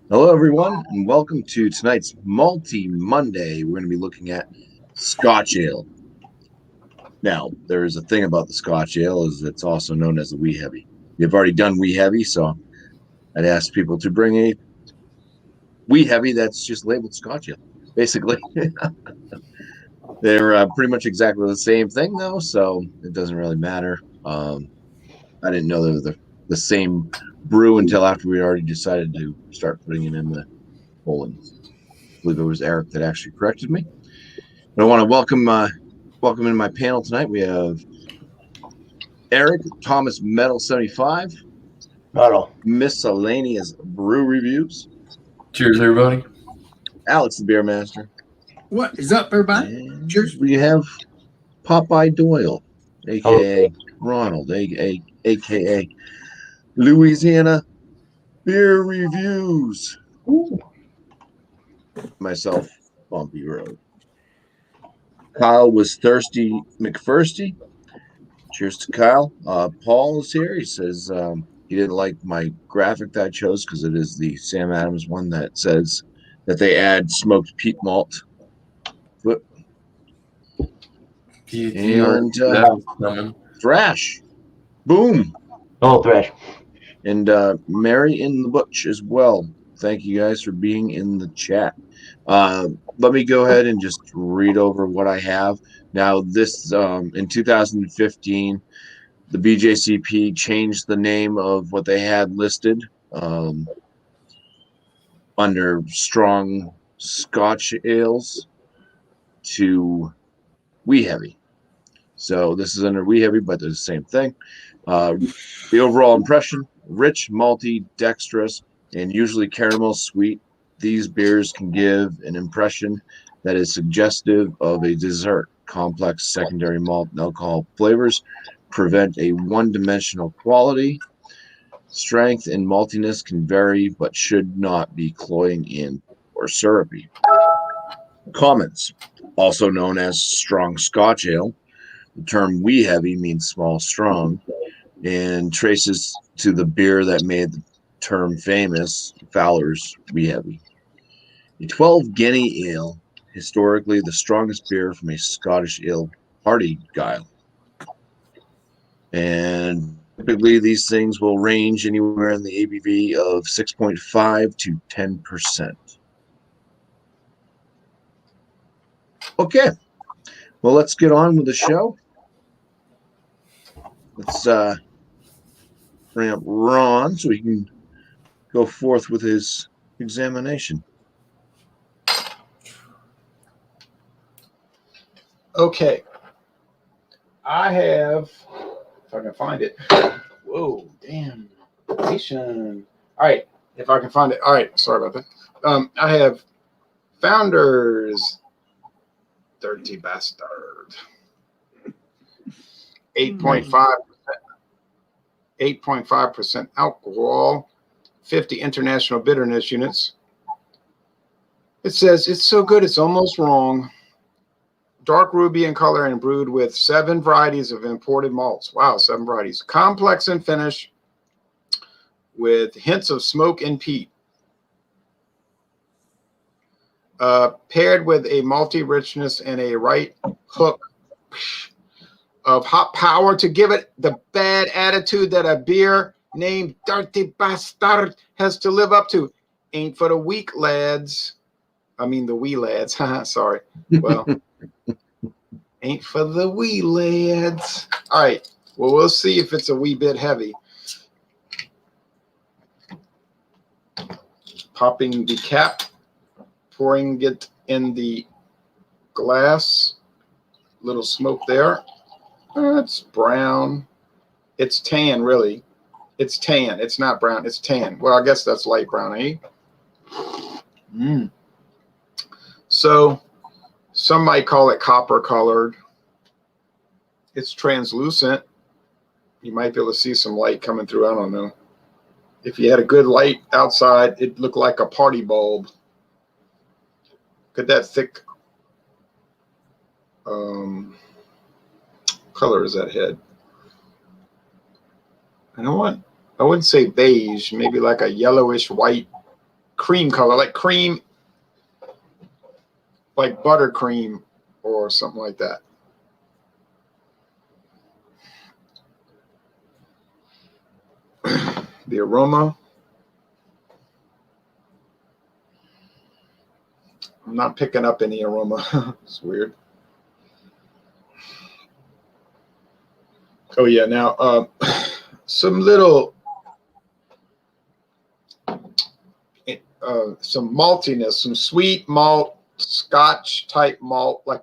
Hello, everyone, and welcome to tonight's Malty Monday. We're going to be looking at Scotch Ale. Now, there is a thing about the Scotch Ale is it's also known as the wee heavy. We've already done wee heavy, so I'd ask people to bring a wee heavy that's just labeled Scotch Ale. Basically, they're pretty much exactly the same thing, though, so it doesn't really matter. I didn't know they were the same brew until after we already decided to start putting it in the bowling. I believe it was Eric that actually corrected me. But I want to welcome into my panel tonight. We have Eric Thomas Metal 75, Model. Miscellaneous Brew Reviews, Cheers, everybody. Alex the Beer Master. What is up, everybody? And Cheers. we have Popeye Doyle, aka Ronald, aka Louisiana Beer Reviews. Ooh. Myself, Bumpy Road. Kyle was thirsty McFirsty. Cheers to Kyle. Paul is here. He says he didn't like my graphic that I chose because it is the Sam Adams one that says that they add smoked peat malt. And Thrash. Boom. Oh, Thrash. And Mary in the Butch as well. Thank you guys for being in the chat. Let me go ahead and just read over what I have. Now, this in 2015, the BJCP changed the name of what they had listed under strong Scotch ales to wee heavy. So this is under wee heavy, but they're the same thing. The overall impression: rich, malty, dexterous, and usually caramel sweet. These beers can give an impression that is suggestive of a dessert. Complex secondary malt and alcohol flavors prevent a one-dimensional quality. Strength and maltiness can vary, but should not be cloying in or syrupy. Comments: also known as strong Scotch ale. The term wee heavy means small strong and traces to the beer that made the term famous, Fowler's wee heavy. A 12 Guinea ale, historically the strongest beer from a Scottish ale party guile. And typically these things will range anywhere in the ABV of 6.5 to 10%. Okay, well, let's get on with the show. Let's bring up Ron so he can go forth with his examination. Okay. I have, if I can find it. Whoa, damn. Nation. All right, if I can find it. All right, sorry about that. I have Founders Dirty Bastard. 8.5% alcohol, 50 international bitterness units. It says it's so good it's almost wrong. Dark ruby in color and brewed with 7 varieties of imported malts. Wow, 7 varieties. Complex in finish with hints of smoke and peat. Paired with a malty richness and a right hook of hot power to give it the bad attitude that a beer named Dirty Bastard has to live up to. Ain't for the weak lads. I mean the wee lads. Sorry. Well, ain't for the wee lads. All right. Well, we'll see if it's a wee bit heavy. Popping the cap, pouring it in the glass. Little smoke there. It's brown. It's tan, really. It's tan. It's not brown. It's tan. Well, I guess that's light brown, eh? So some might call it copper colored. It's translucent. You might be able to see some light coming through. I don't know. If you had a good light outside, it'd look like a party bulb. Look at that thick color is that head? You know what? I wouldn't say beige, maybe like a yellowish white cream color, like cream, like buttercream or something like that. The aroma. I'm not picking up any aroma. It's weird. Oh yeah, now some little some maltiness, some sweet malt, Scotch type malt. Like,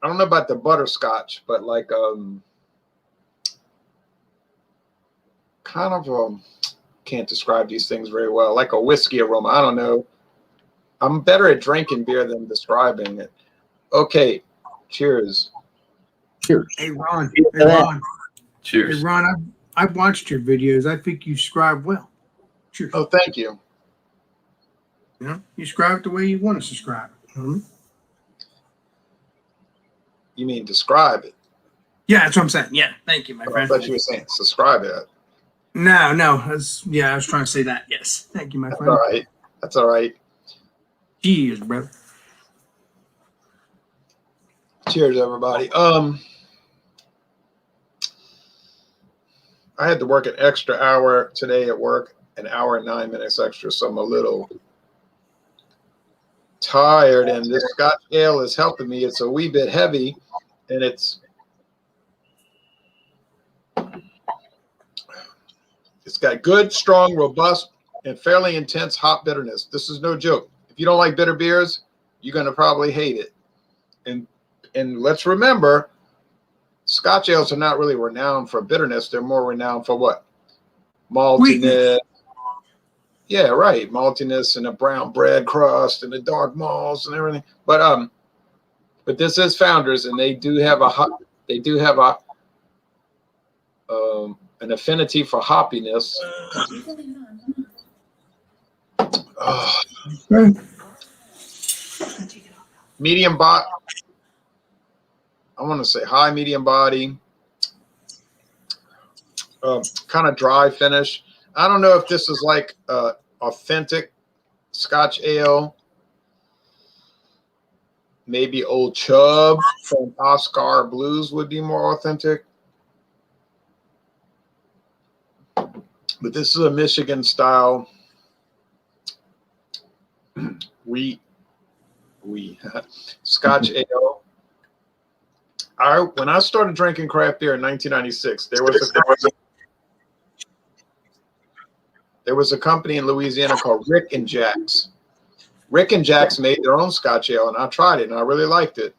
I don't know about the butterscotch, but like kind of can't describe these things very well. Like a whiskey aroma. I don't know. I'm better at drinking beer than describing it. Okay, cheers. Cheers. Hey Ron. Hey Ron. Cheers. Hey Ron. I've watched your videos. I think you scribe well. Cheers. Oh, thank you. You know, you scribe it the way you want us to scribe it. You mean describe it? Yeah, that's what I'm saying. Yeah, thank you, my I friend. thought you were saying subscribe it. No, I was trying to say that. Yes, thank you, my That's friend. all right. That's all right. Cheers, brother. Cheers, everybody. I had to work an extra hour today at work, an hour and 9 minutes extra, so I'm a little tired, and this Scotch ale is helping me. It's a wee bit heavy, and it's got good, strong, robust, and fairly intense hop bitterness. This is no joke. If you don't like bitter beers, you're going to probably hate it. And let's remember, Scotch ales are not really renowned for bitterness. They're more renowned for what? Maltiness. Sweetness. Yeah, right. Maltiness and a brown bread crust and the dark malts and everything. But this is Founders, and they do have an affinity for hoppiness. Medium body. I want to say high medium body. Kind of dry finish. I don't know if this is like authentic Scotch ale. Maybe Old Chub from Oscar Blues would be more authentic. But this is a Michigan style Scotch ale. When I started drinking craft beer in 1996, there was a company in Louisiana called Rick and Jack's. Rick and Jack's made their own Scotch ale, and I tried it, and I really liked it.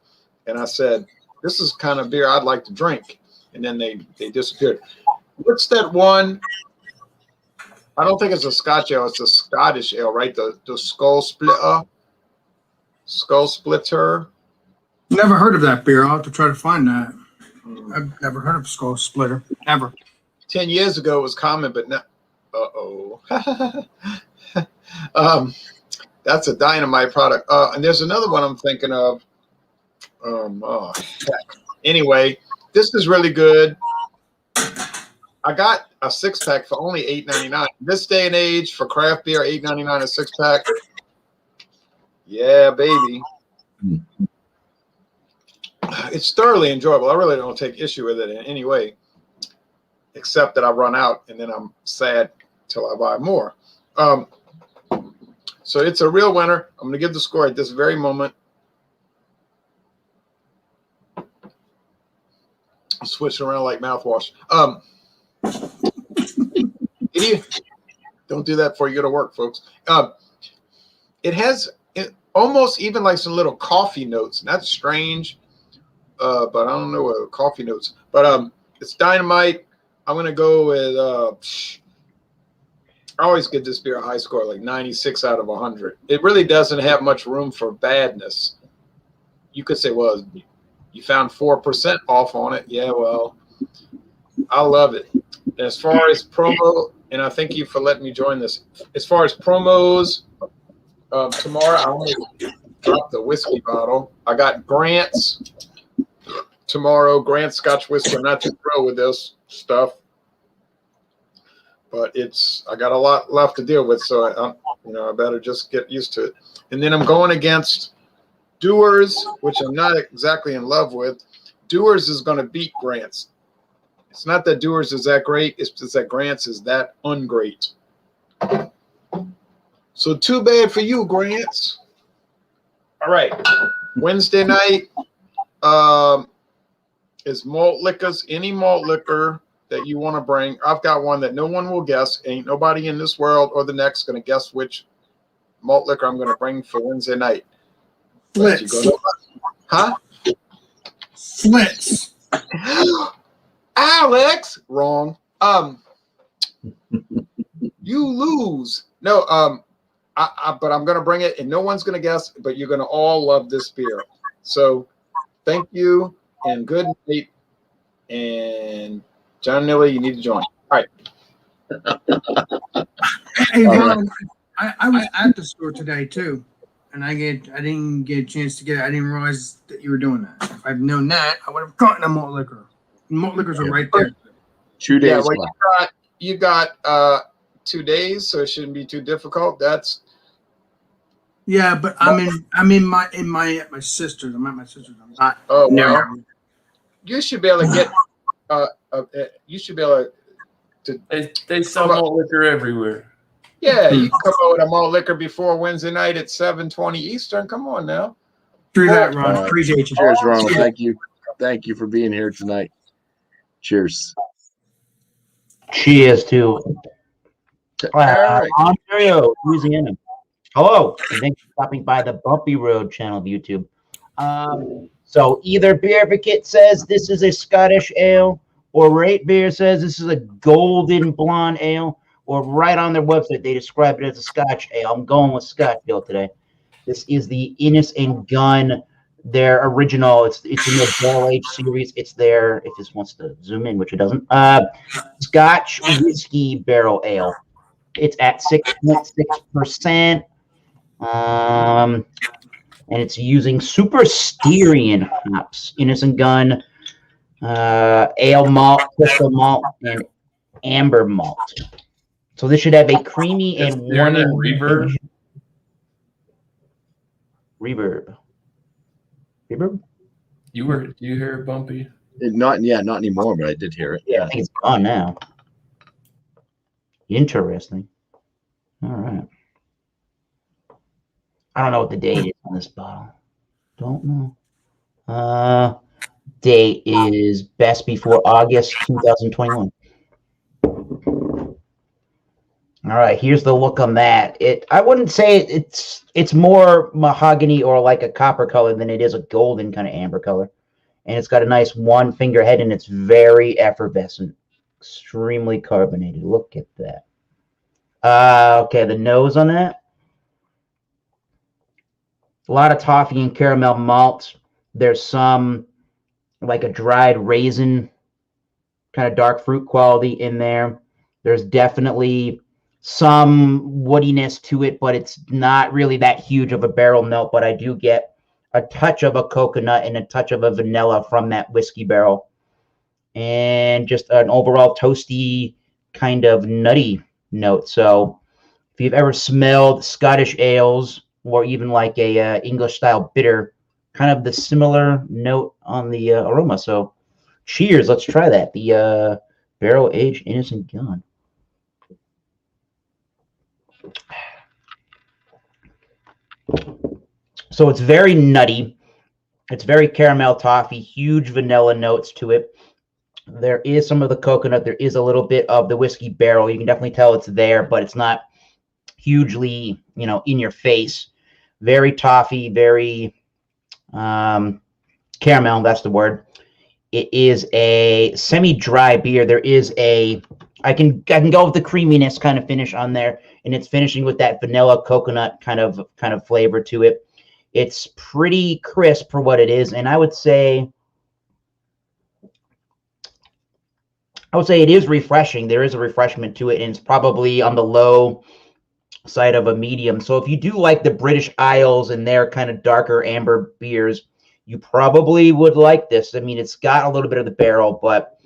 And I said, this is kind of beer I'd like to drink. And then they disappeared. What's that one? I don't think it's a Scotch ale. It's a Scottish ale, right? The Skull Splitter. Never heard of that beer. I'll have to try to find that. I've never heard of Skull Splitter, ever. 10 years ago, it was common, but now, that's a dynamite product. And there's another one I'm thinking of. Anyway, this is really good. I got a 6-pack for only $8.99. This day and age, for craft beer, $8.99 a 6-pack. Yeah, baby. It's thoroughly enjoyable. I really don't take issue with it in any way, except that I run out and then I'm sad till I buy more. So it's a real winner. I'm going to give the score at this very moment. I'm switching around like mouthwash. Don't do that before you go to work, folks. It has almost even like some little coffee notes. And that's strange, but I don't know what coffee notes. But it's dynamite. I'm going to go with I always give this beer a high score, like 96 out of 100. It really doesn't have much room for badness. You could say, well, you found 4% off on it. Yeah, well, I love it. And as far as promo, and I thank you for letting me join this. As far as promos, tomorrow I want to drop the whiskey bottle. I got Grant's tomorrow, Grant's Scotch whiskey. I'm not too thrilled with this stuff, but I got a lot left to deal with. So You know, I better just get used to it. And then I'm going against Dewar's, which I'm not exactly in love with. Dewar's is going to beat Grant's. It's not that Dewar's is that great. It's just that Grant's is that ungreat. So too bad for you, Grant's. All right. Wednesday night is malt liquors. Any malt liquor that you want to bring. I've got one that no one will guess. Ain't nobody in this world or the next going to guess which malt liquor I'm going to bring for Wednesday night. Flitz. Huh? Flitz. Alex, wrong. You lose. No, but I'm gonna bring it, and no one's gonna guess. But you're gonna all love this beer. So, thank you, and good night. And John Nilly, you need to join. All right. Hey, Ron, I was at the store today too, and I didn't get a chance to get it. I didn't realize that you were doing that. If I'd known that, I would have gotten a malt liquor. Malt liquors are right there. 2 days Yeah, well, left. you got 2 days, so it shouldn't be too difficult. That's Yeah, but I'm in my sister's. I'm at my sister's. I'm not. oh No. well. You should be able to get. You should be able to. They sell malt liquor everywhere. Yeah, you can come out with a malt liquor before Wednesday night at 7:20 Eastern. Come on now. Through that, Ron. All right. Appreciate you. Cheers, Ronald. Thank you. Thank you for being here tonight. Cheers. Cheers to right. Ontario, Louisiana. Hello, and thanks for stopping by the Bumpy Road channel of YouTube. So either Beer Advocate says this is a Scottish ale, or Rate Beer says this is a golden blonde ale, or right on their website they describe it as a Scotch ale. I'm going with Scotch ale today. This is the Innis and Gunn, their original. It's in the Barrel Age series. It's their, if this wants to zoom in, which it doesn't, Scotch whiskey barrel ale. It's at 6.6%. And it's using Super Styrian hops, Innis and Gunn, ale malt, crystal malt, and amber malt. So this should have a creamy and warming reverb. Reverb. Do you hear it, Bumpy? Not anymore, but I did hear it. Yeah, I think it's gone now. Interesting. All right. I don't know what the date is on this bottle. Don't know. Date is best before August 2021. All right, here's the look on that. I wouldn't say it's more mahogany or like a copper color than it is a golden kind of amber color. And it's got a nice one finger head and it's very effervescent, extremely carbonated. Look at that. Okay, the nose on that. A lot of toffee and caramel malt. There's some like a dried raisin kind of dark fruit quality in there. There's definitely some woodiness to it, but it's not really that huge of a barrel note. But I do get a touch of a coconut and a touch of a vanilla from that whiskey barrel. And just an overall toasty kind of nutty note. So if you've ever smelled Scottish ales or even like a English style bitter, kind of the similar note on the aroma. So cheers, let's try that. The barrel aged Innis and Gunn. So it's very nutty. It's very caramel toffee, huge vanilla notes to it. There is some of the coconut. There is a little bit of the whiskey barrel. You can definitely tell it's there, but it's not hugely, in your face. Very toffee, very caramel. That's the word. It is a semi-dry beer. There is I can go with the creaminess kind of finish on there, and it's finishing with that vanilla coconut kind of flavor to it. It's pretty crisp for what it is, and I would say it is refreshing. There is a refreshment to it, and it's probably on the low side of a medium. So if you do like the British Isles and their kind of darker amber beers, you probably would like this. I mean, it's got a little bit of the barrel, but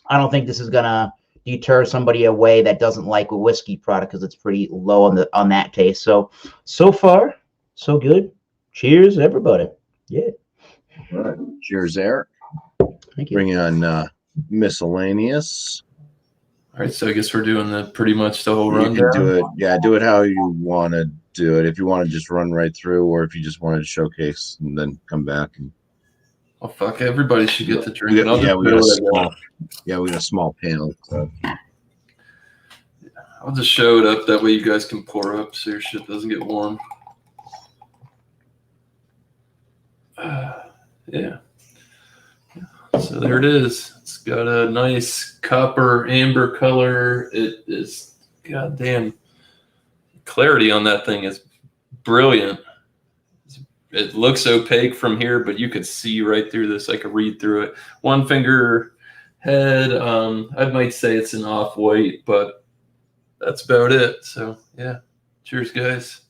I don't think this is gonna deter somebody away that doesn't like a whiskey product because it's pretty low on that taste. So far, so good. Cheers, everybody. Yeah. All right. Cheers, Eric. Thank you. Bringing on miscellaneous. All right, so I guess we're doing pretty much the whole You rundown. can do it. Yeah, do it how you want to do it. If you want to just run right through, or if you just wanted to showcase and then come back and. Oh fuck! Everybody should get to drink. We got a small panel. So. I'll just show it up. That way you guys can pour up so your shit doesn't get warm. Yeah. So there it is. It's got a nice copper amber color. It is goddamn clarity on that thing is brilliant. It looks opaque from here, but you could see right through this. I could read through it. One finger head. I might say it's an off-white, but that's about it. So yeah. Cheers, guys.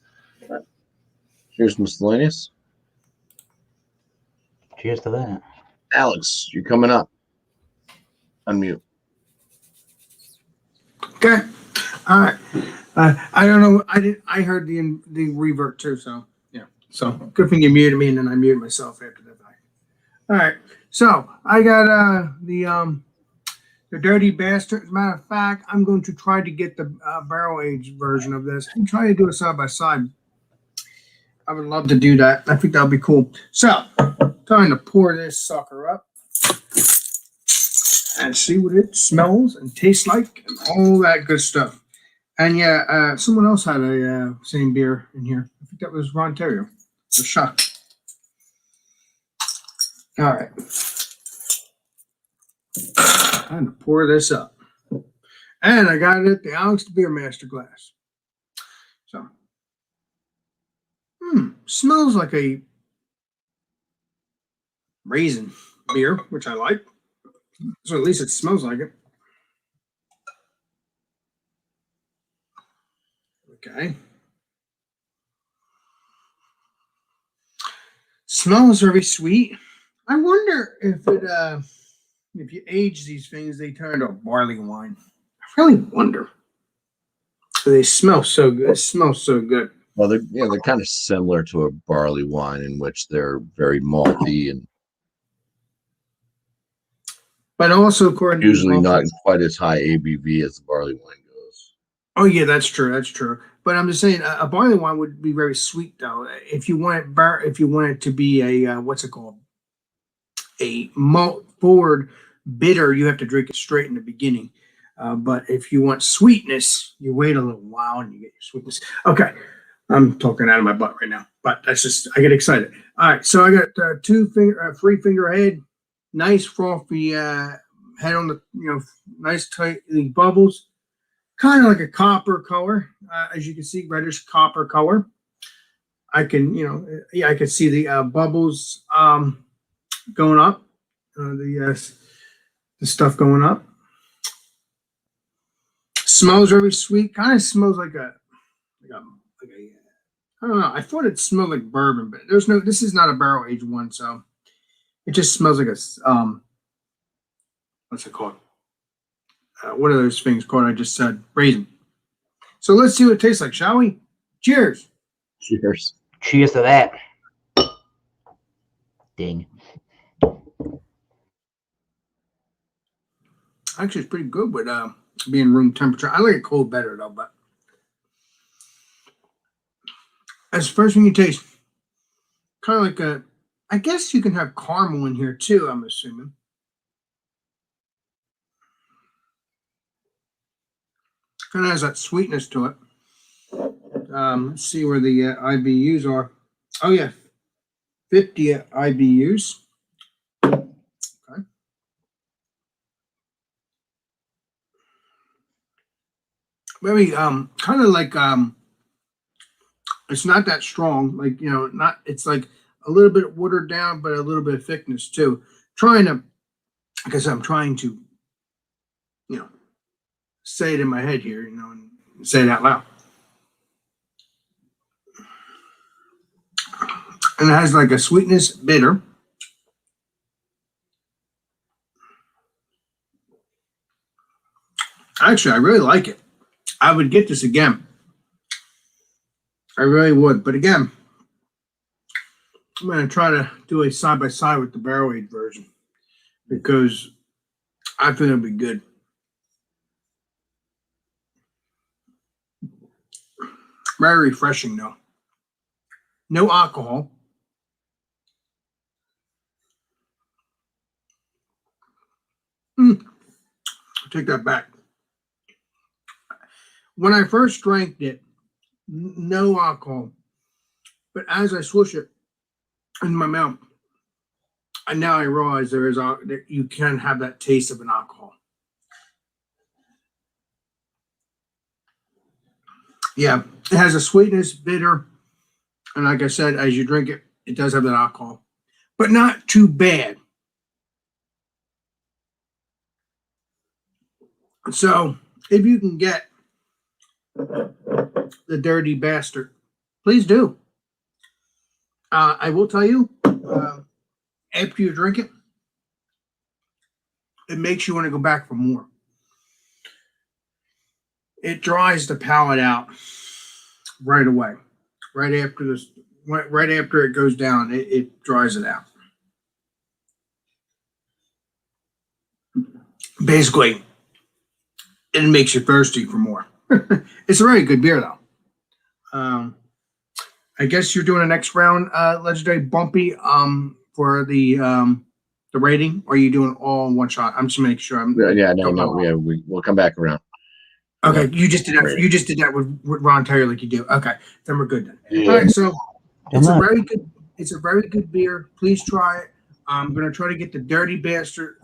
Cheers, miscellaneous. Cheers to that. Alex, you're coming up. Unmute. Okay. All right. I don't know. I heard the revert too. So yeah. So good thing you muted me, and then I muted myself after that. All right. So I got the Dirty Bastard. As a matter of fact, I'm going to try to get the barrel aged version of this and try to do it side by side. I would love to do that. I think that would be cool. So time to pour this sucker up and see what it smells and tastes like and all that good stuff. And yeah, someone else had a same beer in here. I think that was Ron Terrio. The shot. All right. Time to pour this up. And I got it at the Alex the Beer Master glass. So, smells like a raisin beer, which I like. So at least it smells like it. Okay. Smells very sweet. I wonder if you age these things, they turn into barley wine. I really wonder. They smell so good. It smells so good. Well, they're kind of similar to a barley wine in which they're very malty and but also according usually to not quite as high ABV as the barley wine goes. Oh yeah, that's true. That's true. But I'm just saying, a barley wine would be very sweet though. If you want it to be a what's it called, a malt forward bitter, you have to drink it straight in the beginning. But if you want sweetness, you wait a little while and you get your sweetness. Okay, I'm talking out of my butt right now, but that's just I get excited. All right, so I got three finger head, nice frothy head on the nice tight bubbles. Kind of like a copper color, as you can see, reddish copper color. I can, I can see the bubbles going up, the stuff going up. Smells very sweet. Kind of smells like a I don't know. I thought it smelled like bourbon, but this is not a barrel aged one, so it just smells like a what's it called? What are those things called? I just said raisin. So let's see what it tastes like, shall we? Cheers. Cheers. Cheers to that. Ding. Actually, it's pretty good with being room temperature. I like it cold better though, but as the first thing you taste, kind of like I guess you can have caramel in here too, I'm assuming. Kind of has that sweetness to it. Let's see where the IBUs are. Oh yeah, 50 IBUs. Okay. Very kind of like it's not that strong. Like not. It's like a little bit watered down, but a little bit of thickness too. Because I'm trying to, say it in my head here, and say it out loud. And it has like a sweetness, bitter. Actually, I really like it. I would get this again. I really would. But again, I'm going to try to do a side-by-side with the barrel-aged version because I think it'll be good. Very refreshing, though. No alcohol. I'll take that back. When I first drank it, no alcohol. But as I swoosh it in my mouth, and now I realize that you can have that taste of an alcohol. Yeah, it has a sweetness, bitter, and like I said, as you drink it, it does have that alcohol, but not too bad. So if you can get the Dirty Bastard, please do. I will tell you, after you drink it, it makes you want to go back for more. It dries the palate out right away. Right after it goes down, it dries it out. Basically, it makes you thirsty for more. It's a very good beer, though. I guess you're doing the next round, legendary BuMpy, for the rating, or are you doing all in one shot? I'm just making sure. We'll come back around. Okay, you just did that. You just did that with Ron Terry, like you do. Okay, then we're good then. Yeah. All right, so it's a very good. It's a very good beer. Please try it. I'm gonna try to get the Dirty Bastard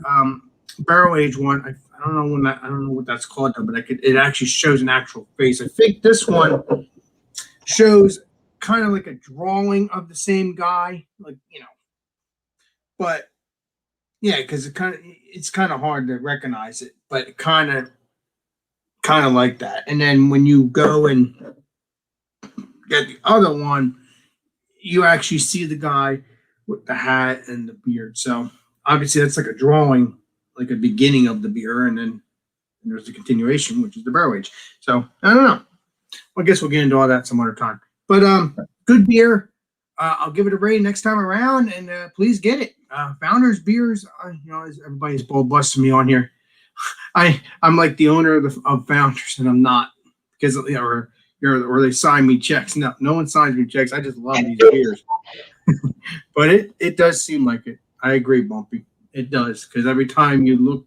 barrel aged one. I don't know when that. I don't know what that's called though, but it actually shows an actual face. I think this one shows kind of like a drawing of the same guy, like but yeah, because it's kind of hard to recognize it, but kind of like that. And then when you go and get the other one, you actually see the guy with the hat and the beard. So obviously that's like a drawing, like a beginning of the beer, and then there's the continuation, which is the barrel age. So I don't know. I guess we'll get into all that some other time. But good beer. I'll give it a rating next time around, and please get it. Founders beers, as everybody's bull busting me on here. I'm like the owner of Founders, and I'm not, because or they sign me checks. No one signs me checks. I just love these beers. But it does seem like it. I agree, BuMpy. It does, because every time you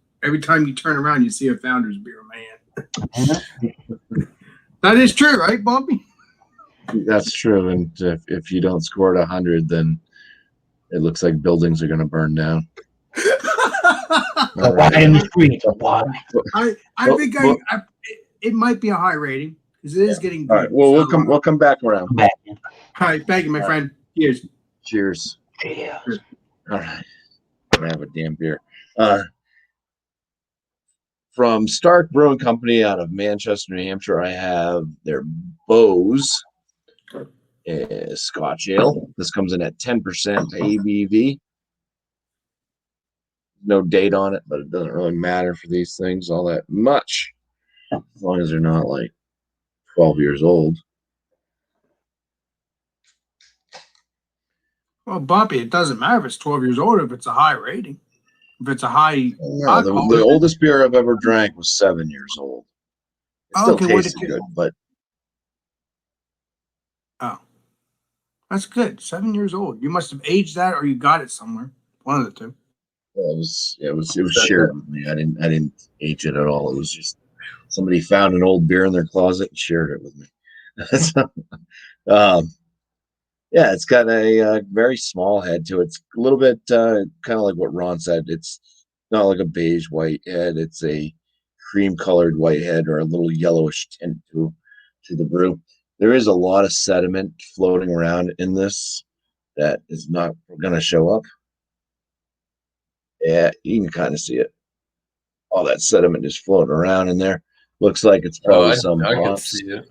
turn around, you see a Founders beer, man. That is true, right, BuMpy? That's true. And if you don't score it 100, then it looks like buildings are going to burn down. Why in the streets? Why? I think it might be a high rating because it is getting good. All right. Well, we'll come back around. All right. Thank you, my friend. Cheers. Cheers. Cheers. All right. I'm gonna have a damn beer. From Stark Brewing Company out of Manchester, New Hampshire, I have their Bose Scotch Ale. This comes in at 10% ABV. No date on it, but it doesn't really matter for these things all that much, as long as they're not like 12 years old. Well, BuMpy, it doesn't matter if it's 12 years old, if it's a high rating. If it's a high No, the oldest beer I've ever drank was 7 years old. It still tasted good, but that's good. 7 years old. You must have aged that, or you got it somewhere. One of the two. well, it was shared with me. I didn't age it at all. It was just somebody found an old beer in their closet and shared it with me. So, yeah, it's got a very small head to it. It's a little bit kind of like what Ron said. It's not like a beige white head. It's a cream-colored white head, or a little yellowish tint to the brew. There is a lot of sediment floating around in this that is not going to show up. Yeah, you can kind of see it. All that sediment is floating around in there. Looks like it's probably some I can hops. see it.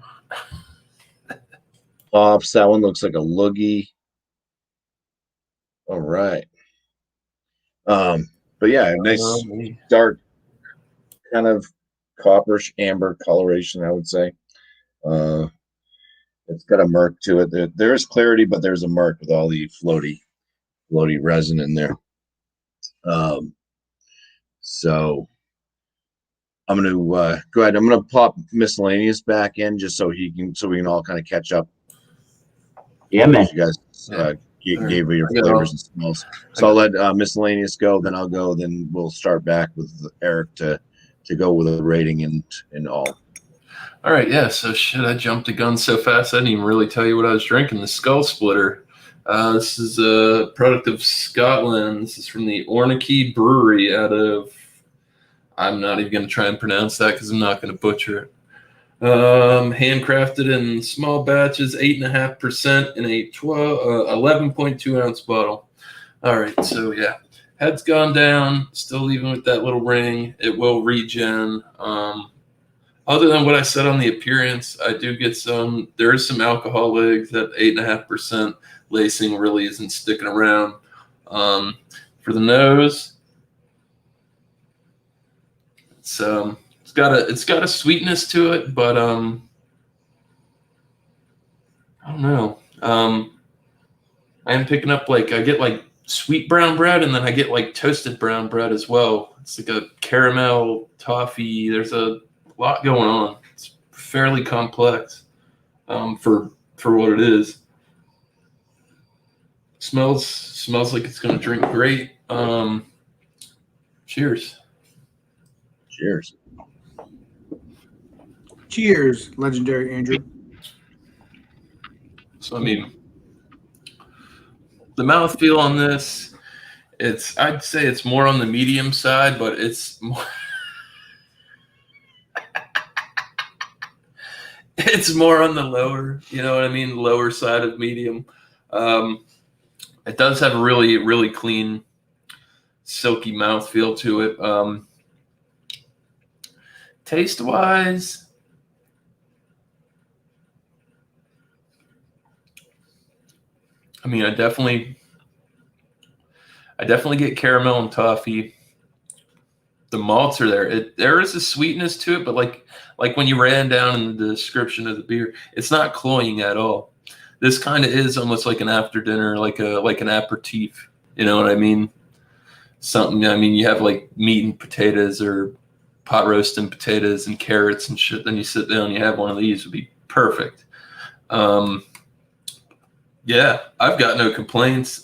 Hops. That one looks like a loogie. All right. But yeah, nice dark, kind of copperish amber coloration, I would say. It's got a murk to it. There is clarity, but there's a murk with all the floaty resin in there. So I'm going to go ahead. I'm going to pop miscellaneous back in just so we can all kind of catch up. Yeah, man. You guys gave me your flavors and smells. So I'll let miscellaneous go. Then I'll go. Then we'll start back with Eric to go with a rating and all. All right, yeah. So shit, I jumped the gun so fast I didn't even really tell you what I was drinking. The Skull Splitter. This is a product of Scotland. This is from the Ornicky Brewery out of. I'm not even going to try and pronounce that because I'm not going to butcher it. Handcrafted in small batches, 8.5% in a 11.2 ounce bottle. All right, so yeah, head's gone down. Still leaving with that little ring. It will regen. Other than what I said on the appearance, I do get some. There is some alcohol legs. That 8.5% lacing really isn't sticking around. For the nose, it's got a sweetness to it, but I don't know. I am picking up I get like sweet brown bread, and then I get like toasted brown bread as well. It's like a caramel toffee. There's a lot going on. It's fairly complex for what it is. Smells like it's gonna drink great. Cheers. Cheers. Cheers, legendary Andrew. So I mean, the mouthfeel on this, I'd say it's more on the medium side, but it's more it's more on the lower, you know what I mean, lower side of medium. It does have a really, really clean, silky mouthfeel to it. Taste-wise, I mean, I definitely get caramel and toffee. The malts are there. There is a sweetness to it, but like when you ran down in the description of the beer, it's not cloying at all. This kind of is almost like an after dinner, like an aperitif. You know what I mean? Something. I mean, you have like meat and potatoes or pot roast and potatoes and carrots and shit. Then you sit down, you have one of these, would be perfect. Yeah, I've got no complaints.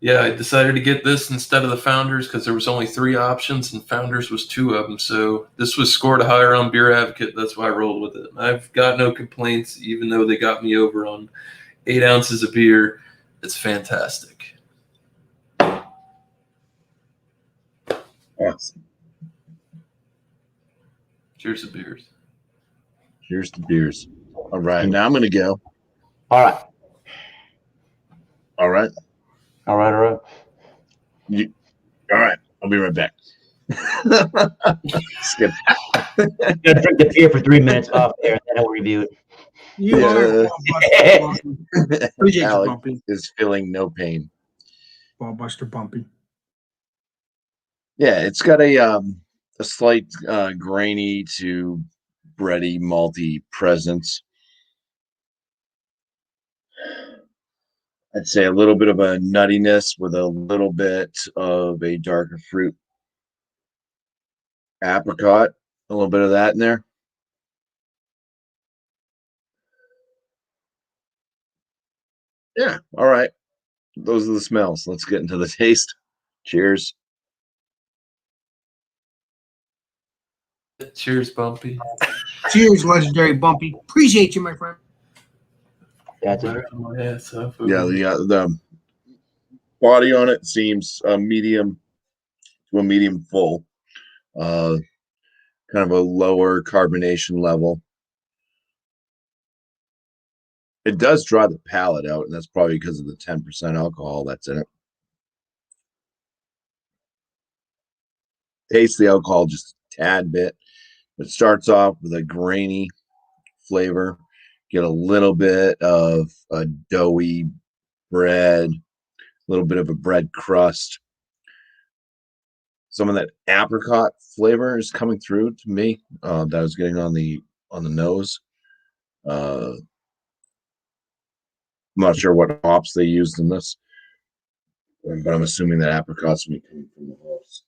Yeah, I decided to get this instead of the Founders because there was only 3 options and Founders was 2 of them. So this was scored higher on Beer Advocate. That's why I rolled with it. I've got no complaints, even though they got me over on 8 ounces of beer. It's fantastic. Awesome. Cheers to beers. Cheers to beers. All right, now I'm going to go. All right. All right. All right. All right. All right. I'll be right back. Skip. I'm gonna drink the beer for 3 minutes off there, and then I'll review it. You are Buster. Appreciate you, Alex Bumpy. is feeling no pain. Buster Bumpy. Yeah, it's got a slight grainy to bready, malty presence. I'd say a little bit of a nuttiness with a little bit of a darker fruit. Apricot, a little bit of that in there. Yeah, all right. Those are the smells. Let's get into the taste. Cheers. Cheers, Bumpy. Cheers, legendary Bumpy. Appreciate you, my friend. That's it. Yeah, the body on it seems medium to a medium full. Kind of a lower carbonation level. It does dry the palate out, and that's probably because of the 10% alcohol that's in it. Taste the alcohol just a tad bit. It starts off with a grainy flavor. Get a little bit of a doughy bread, a little bit of a bread crust. some of that apricot flavor is coming through to me. That I was getting on the nose. I'm not sure what hops they used in this, but I'm assuming that apricots will be coming from the hops.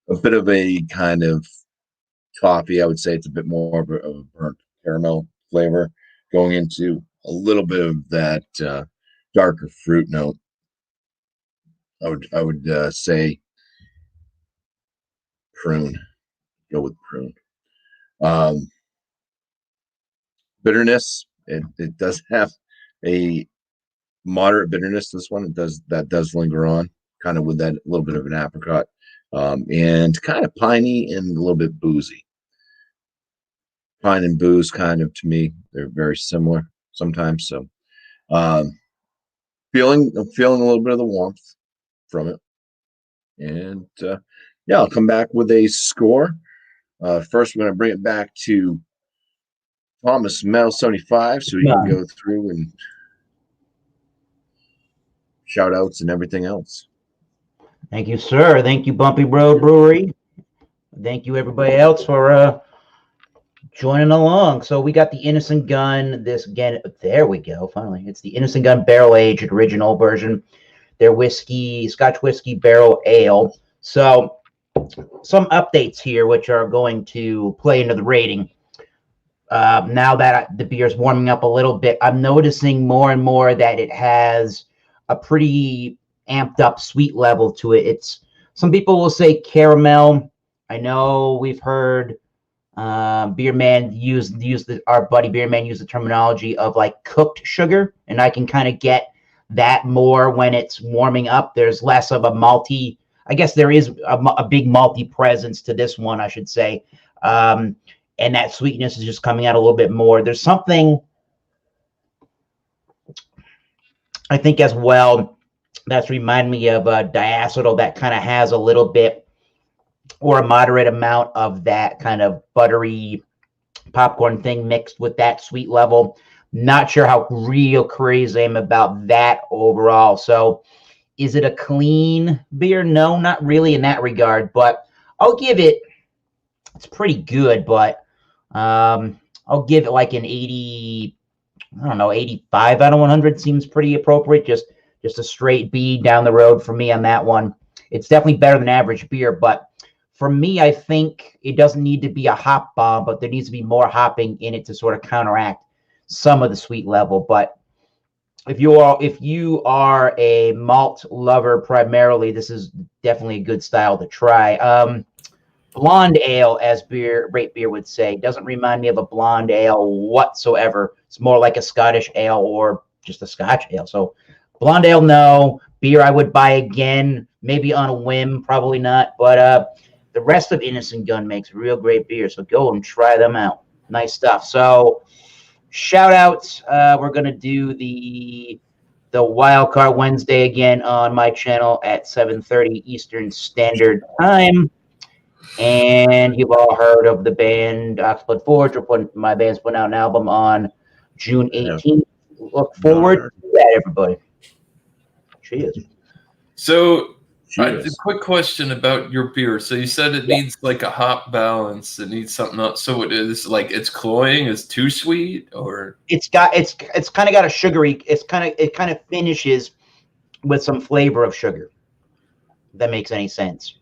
A bit of a kind of toffee. I would say it's a bit more of a burnt caramel flavor going into a little bit of that darker fruit note. I would say prune. Go with prune. Bitterness. It does have a moderate bitterness. This one that does linger on, kind of with that little bit of an apricot, and kind of piney and a little bit boozy. Pine and booze, kind of, to me, they're very similar sometimes. So, I'm feeling a little bit of the warmth from it, and yeah, I'll come back with a score. First, we're going to bring it back to Thomas Metal 75, so he can go through and shout outs and everything else. Thank you, sir. Thank you, Bumpy Road Brewery. Thank you, everybody else, for joining along. So we got the Innocent Gun. This again, there we go. Finally, it's the Innocent Gun barrel aged original version. Their whiskey, Scotch whiskey barrel ale. So some updates here, which are going to play into the rating. Now that the beer is warming up a little bit, I'm noticing more and more that it has a pretty amped up sweet level to it. It's, some people will say caramel. I know we've heard Beer Man our buddy Beer Man used the terminology of like cooked sugar, and I can kind of get that more when it's warming up. There's less of a malty. I guess there is a big malty presence to this one, I should say. And that sweetness is just coming out a little bit more. There's something, I think, as well, that's reminding me of a diacetyl that kind of has a little bit or a moderate amount of that kind of buttery popcorn thing mixed with that sweet level. Not sure how real crazy I am about that overall. So is it a clean beer? No, not really in that regard, but I'll give it, it's pretty good, but I'll give it like an 80, I don't know, 85 out of 100 seems pretty appropriate. Just a straight B down the road for me on that one. It's definitely better than average beer, but for me, I think it doesn't need to be a hop bomb, but there needs to be more hopping in it to sort of counteract some of the sweet level. But if you are a malt lover primarily, this is definitely a good style to try. Blonde ale, as Rate Beer would say, doesn't remind me of a blonde ale whatsoever. It's more like a Scottish ale or just a Scotch ale. So blonde ale, no. Beer I would buy again, maybe on a whim, probably not. But the rest of Innocent Gun makes real great beer, so go and try them out. Nice stuff. So shout outs. We're going to do the Wildcard Wednesday again on my channel at 7:30 Eastern Standard Time. And you've all heard of the band Oxblood Forge. My band's putting out an album on June 18th. Look forward to that, everybody. Cheers. So, a quick question about your beer. So you said it needs like a hop balance. It needs something else. So it is like it's cloying. Is too sweet, or it's kind of got a sugary. It kind of finishes with some flavor of sugar. If that makes any sense.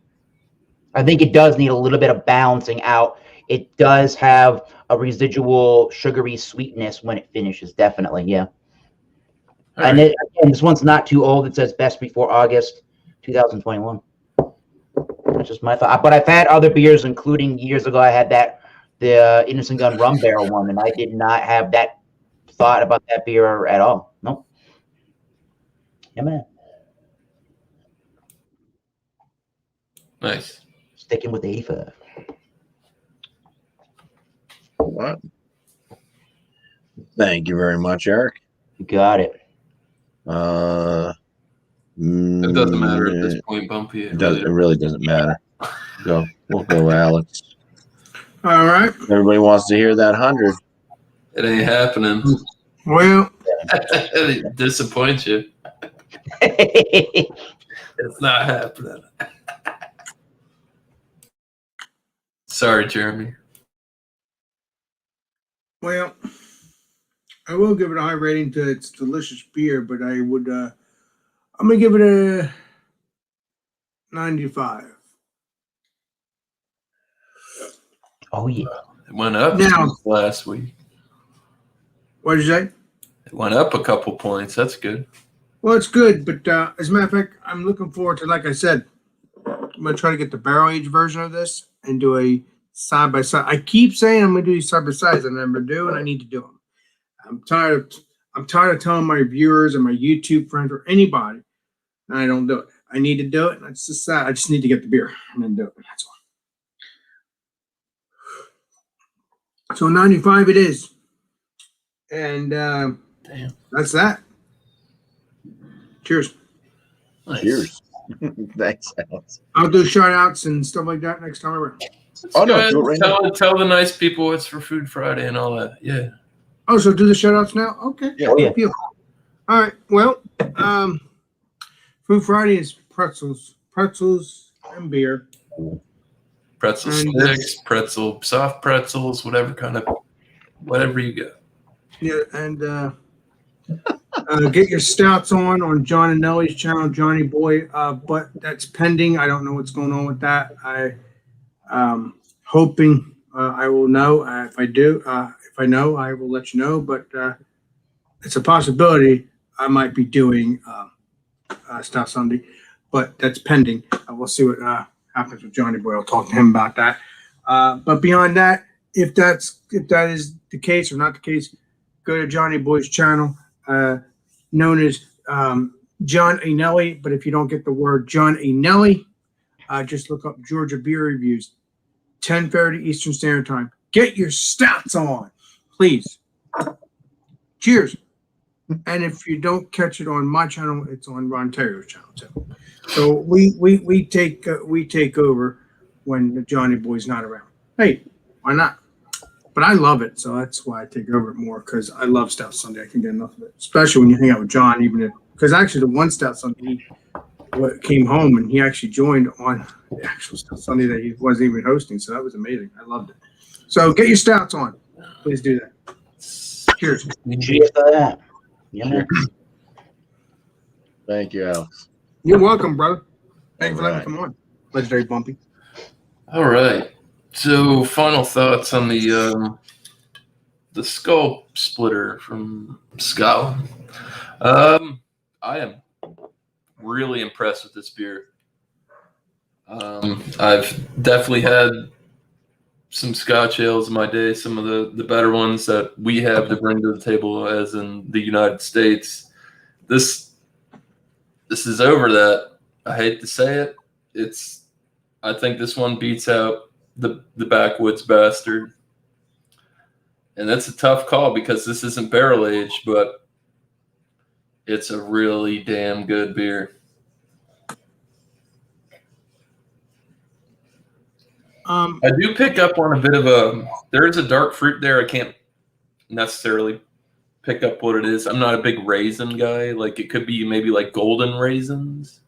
I think it does need a little bit of balancing out. It does have a residual sugary sweetness when it finishes, definitely, yeah. And again, this one's not too old. It says best before August 2021. That's just my thought. But I've had other beers, including years ago, I had the Innocent Gun Rum Barrel one, and I did not have that thought about that beer at all. Nope. Yeah, man. Nice. Sticking with the 85. What? Thank you very much, Eric. You got it. It doesn't matter at this point, Bumpy. It really doesn't matter. So we'll go, Alex. All right. Everybody wants to hear that 100. It ain't happening. Well, It disappoints you. It's not happening. Sorry, Jeremy. Well, I will give it a high rating to its delicious beer, but I would I'm gonna give it a 95. Oh yeah. It went up Now- since last week. What did you say? It went up a couple points. That's good. Well, it's good, but as a matter of fact, I'm looking forward to, like I said, I'm gonna try to get the barrel age version of this and do a side by side. I keep saying I'm gonna do these side by sides, I never do, and I need to do them. I'm tired of telling my viewers and my YouTube friends or anybody, and I don't do it. I need to do it, and it's just that I just need to get the beer and then do it. That's all. So 95 it is, and Damn. that's that. Cheers. Nice. Cheers. Thanks, Alex. I'll do shout outs and stuff like that next time around. Oh, no, Go ahead, do it right now. tell the nice people it's for Food Friday and all that. Yeah. Oh, so do the shout outs now? Okay. Yeah. Oh yeah. Beautiful. All right. Well, Food Friday is pretzels and beer. Pretzel And- sticks, soft pretzels, whatever you got. Yeah, and get your stouts on John and Nellie's channel, Johnny Boy. But that's pending. I don't know what's going on with that. I hoping I will know. If I do, if I know, I will let you know. But it's a possibility I might be doing Stout Sunday, but that's pending. We'll see what happens with Johnny Boy. I'll talk to him about that. But beyond that, if that is the case or not the case, go to Johnny Boy's channel, known as John A. Nelly. But if you don't get the word John A. Nelly, just look up Georgia Beer Reviews, 10:30 Eastern Standard Time. Get your stouts on, please. Cheers. And if you don't catch it on my channel, it's on Ron Terrier's channel too. So we take over when Johnny Boy's not around. Hey, why not? But I love it, so that's why I take over it more, because I love Stout Sunday. I can get enough of it, especially when you hang out with John. Even if, because actually the one Stout Sunday he came home and he actually joined on the actual Stout Sunday that he wasn't even hosting, so that was amazing. I loved it. So get your stouts on, please do that. Cheers. Cheers to that. Yeah, man. Thank you, Alex. You're welcome, brother. Thank you for letting me All come on. Legendary BuMpy. All right. So, final thoughts on the skull splitter from Scotland. I am really impressed with this beer. I've definitely had some Scotch ales in my day, some of the better ones that we have to bring to the table, as in the United States. This is over that. I hate to say it. I think this one beats out the Backwoods Bastard. And that's a tough call because this isn't barrel aged, but it's a really damn good beer. I do pick up on a bit of there is a dark fruit there. I can't necessarily pick up what it is. I'm not a big raisin guy. Like, it could be maybe like golden raisins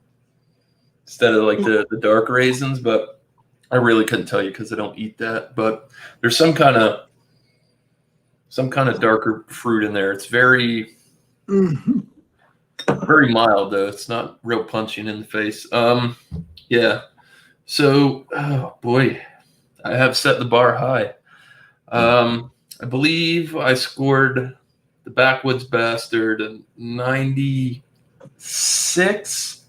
instead of like the dark raisins, but I really couldn't tell you because I don't eat that. But there's some kind of darker fruit in there. It's very very mild though. It's not real punching in the face. Yeah. So, oh boy, I have set the bar high. I believe I scored the Backwoods Bastard a 96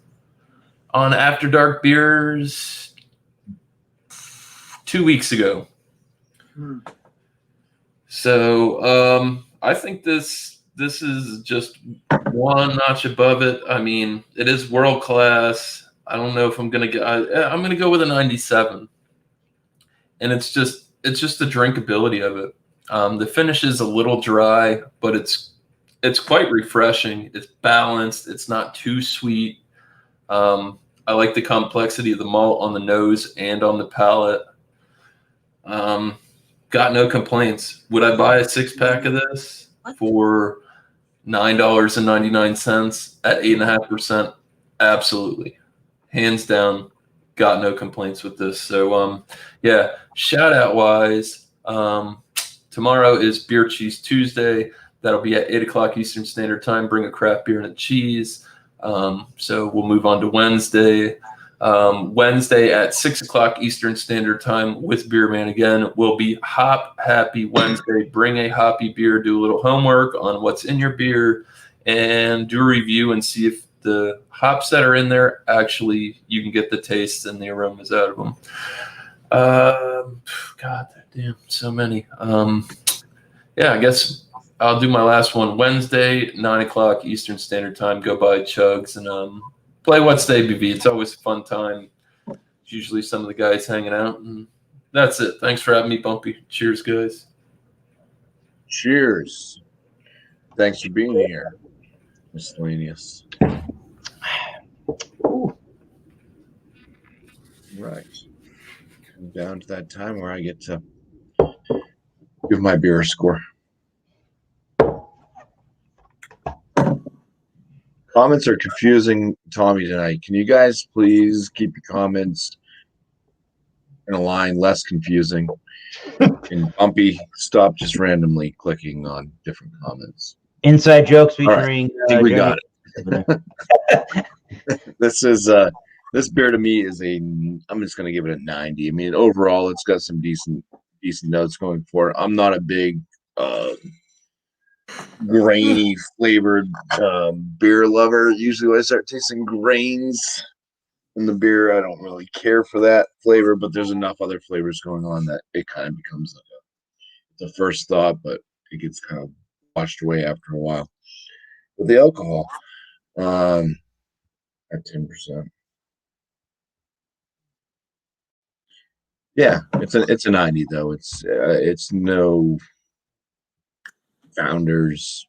on After Dark Beers 2 weeks ago. So I think this is just one notch above it. I mean, it is world class. I don't know if I'm gonna get. I'm gonna go with a 97, and it's just the drinkability of it. The finish is a little dry, but it's quite refreshing. It's balanced. It's not too sweet. I like the complexity of the malt on the nose and on the palate. Got no complaints. Would I buy a 6-pack of this for $9.99 at 8.5%? Absolutely. hands down, got no complaints with this. So yeah, shout out wise, tomorrow is Beer Cheese Tuesday. That'll be at 8 o'clock Eastern Standard Time. Bring a craft beer and a cheese. So we'll move on to Wednesday. Wednesday at 6 o'clock Eastern Standard Time with Beer Man again will be Hop Happy Wednesday. Bring a hoppy beer, do a little homework on what's in your beer, and do a review and see if the hops that are in there actually you can get the taste and the aromas out of them. God damn, so many. Yeah, I guess I'll do my last one Wednesday, 9 o'clock Eastern Standard Time. Go buy Chugs and play What's the ABV. It's always a fun time. It's usually some of the guys hanging out, and that's it. Thanks for having me, Bumpy. Cheers, guys. Cheers. Thanks for being here, Miscellaneous. Right. Come down to that time where I get to give my beer a score. Comments are confusing Tommy tonight. Can you guys please keep your comments in a line less confusing? And Bumpy, stop just randomly clicking on different comments. Inside jokes All right. featuring. I think we got it. This beer to me is I'm just gonna give it a 90. I mean, overall, it's got some decent notes going for it. I'm not a big grainy flavored beer lover. Usually when I start tasting grains in the beer, I don't really care for that flavor, but there's enough other flavors going on that it kind of becomes like the first thought, but it gets kind of washed away after a while. With the alcohol at 10%. Yeah, it's a 90 though. It's no Founders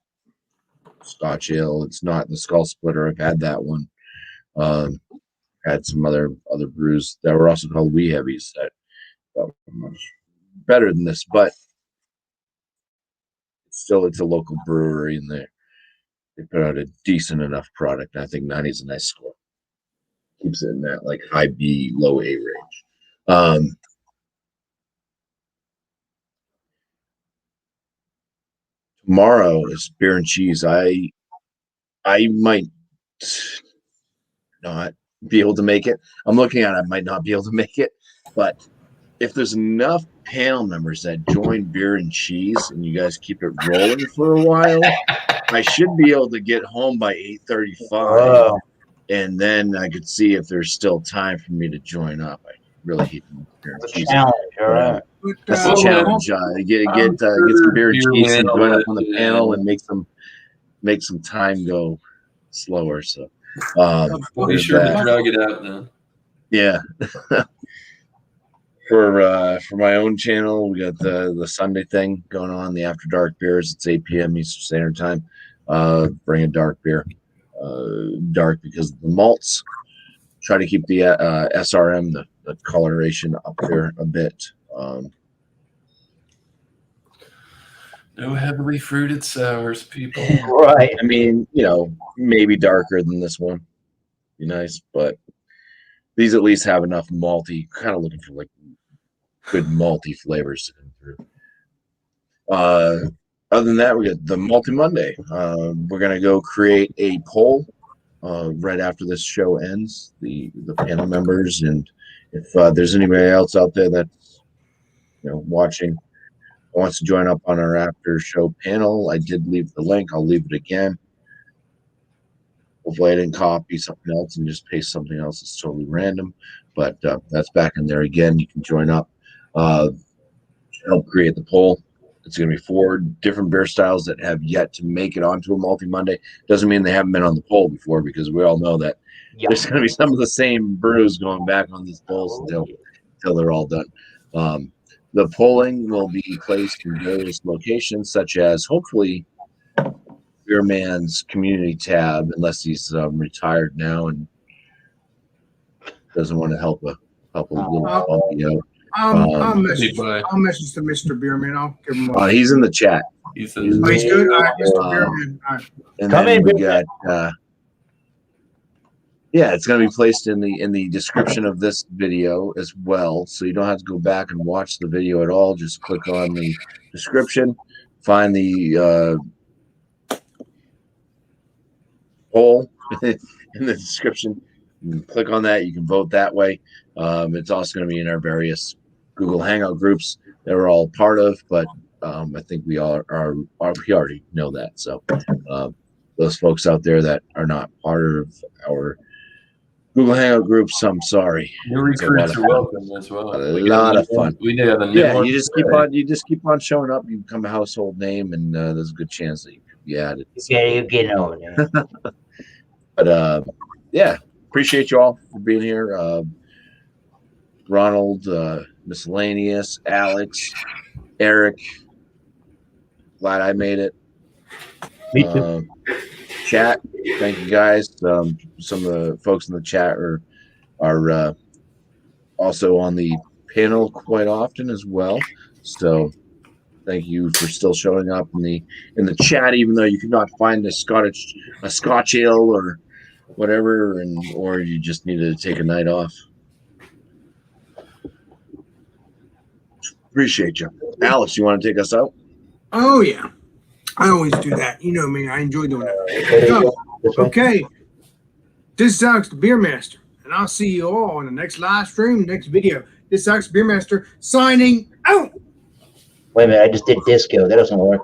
Scotch Ale. It's not the Skull Splitter. I've had that one. Had some other brews that were also called Wee Heavies that were much better than this, but still it's a local brewery and they put out a decent enough product. I think 90 is a nice score. Keeps it in that like high B, low A range. Tomorrow is beer and cheese. I might not be able to make it. I'm looking at it. I might not be able to make it, but if there's enough panel members that join beer and cheese and you guys keep it rolling for a while, I should be able to get home by 8:35, and then I could see if there's still time for me to join up. I really hate beer and cheese. Challenge, all right. That's the challenge. Get some beer and cheese and join up on the panel and make some time go slower. So be sure to drag it out then. Yeah. For my own channel, we got the Sunday thing going on, the After Dark beers. It's 8 p.m. Eastern Standard Time. Bring a dark beer. Dark because of the malts. Try to keep the SRM, the coloration up there a bit. No heavily fruited sours, people. Right. I mean, maybe darker than this one. Be nice, but these at least have enough malty. Kind of looking for like good malty flavors to come through. Other than that, we got the Malty Monday. We're gonna go create a poll right after this show ends. The panel members, and if there's anybody else out there that's watching wants to join up on our after show panel, I did leave the link. I'll leave it again. Hopefully I didn't copy something else and just paste something else that's totally random, but that's back in there again. You can join up, help create the poll. It's going to be 4 different beer styles that have yet to make it onto a Malty Monday. Doesn't mean they haven't been on the poll before, because we all know that there's going to be some of the same brews going back on these polls until they're all done. The polling will be placed in various locations, such as hopefully Beer Man's community tab, unless he's retired now and doesn't want to help a little Bumpy out. I'll message to Mr. Beerman. I'll give him one. He's in the chat. He's He's good. All right, Mr. Beerman. All right. And Come then in, we Beerman. got Yeah, it's going to be placed in the description of this video as well, so you don't have to go back and watch the video at all. Just click on the description, find the poll in the description, and click on that. You can vote that way. It's also going to be in our various Google Hangout groups that we're all part of, but I think we all are we already know that. So those folks out there that are not part of our Google Hangout groups, I'm sorry. New recruits are welcome as well. A lot of fun. We did have a new Yeah, one you just keep on showing up. You become a household name, and there's a good chance that you could be added. Yeah, you get over there. But yeah, appreciate you all for being here. Ronald, Miscellaneous, Alex, Eric. Glad I made it. Me too. Chat, thank you guys. Some of the folks in the chat are also on the panel quite often as well. So thank you for still showing up in the chat, even though you could not find a Scotch ale or whatever, or you just needed to take a night off. Appreciate you. Alice, you want to take us out? Oh yeah, I always do that. You know me. I enjoy doing that. So, okay, this is Alex the Beer Master, and I'll see you all on the next live stream, next video. This is Alex the Beer Master signing out. Wait a minute, I just did disco. That doesn't work.